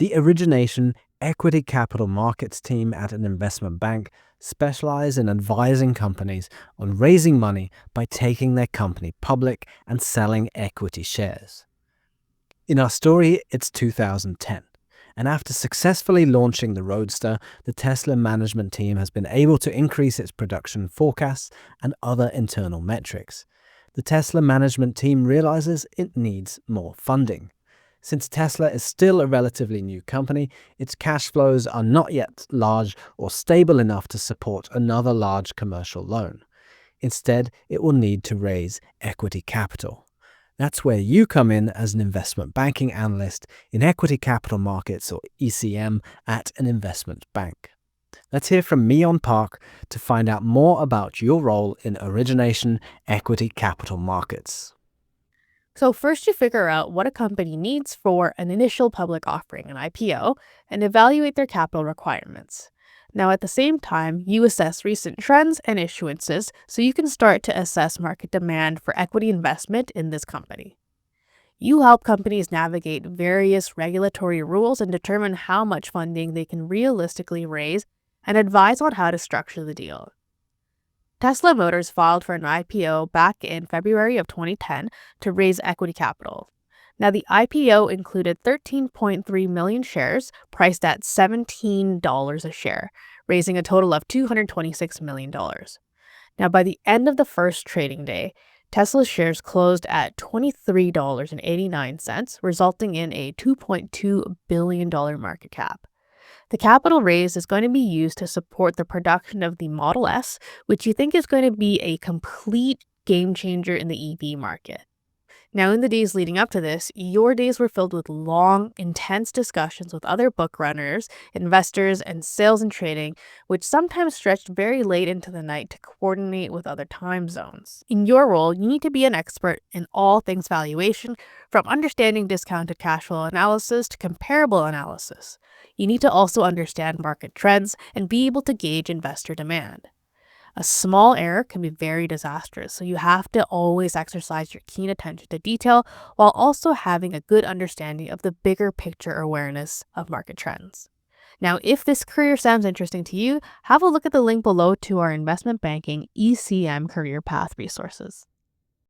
The Origination equity capital markets team at an investment bank specialize in advising companies on raising money by taking their company public and selling equity shares. In our story, it's 2010. And after successfully launching the Roadster, the Tesla management team has been able to increase its production forecasts and other internal metrics. The Tesla management team realizes it needs more funding. Since Tesla is still a relatively new company, its cash flows are not yet large or stable enough to support another large commercial loan. Instead, it will need to raise equity capital. That's where you come in as an investment banking analyst in equity capital markets, or ECM, at an investment bank. Let's hear from Mion Park to find out more about your role in Origination equity capital markets. So first you figure out what a company needs for an initial public offering, an IPO, and evaluate their capital requirements. Now at the same time, you assess recent trends and issuances so you can start to assess market demand for equity investment in this company. You help companies navigate various regulatory rules and determine how much funding they can realistically raise and advise on how to structure the deal. Tesla Motors filed for an IPO back in February of 2010 to raise equity capital. Now, the IPO included 13.3 million shares priced at $17 a share, raising a total of $226 million. Now, by the end of the first trading day, Tesla's shares closed at $23.89, resulting in a $2.2 billion market cap. The capital raised is going to be used to support the production of the Model S, which you think is going to be a complete game changer in the EV market. Now, in the days leading up to this, your days were filled with long, intense discussions with other book runners, investors, and sales and trading, which sometimes stretched very late into the night to coordinate with other time zones. In your role, you need to be an expert in all things valuation, from understanding discounted cash flow analysis to comparable analysis. You need to also understand market trends and be able to gauge investor demand. A small error can be very disastrous, so you have to always exercise your keen attention to detail while also having a good understanding of the bigger picture awareness of market trends. Now, if this career sounds interesting to you, have a look at the link below to our investment banking ECM career path resources.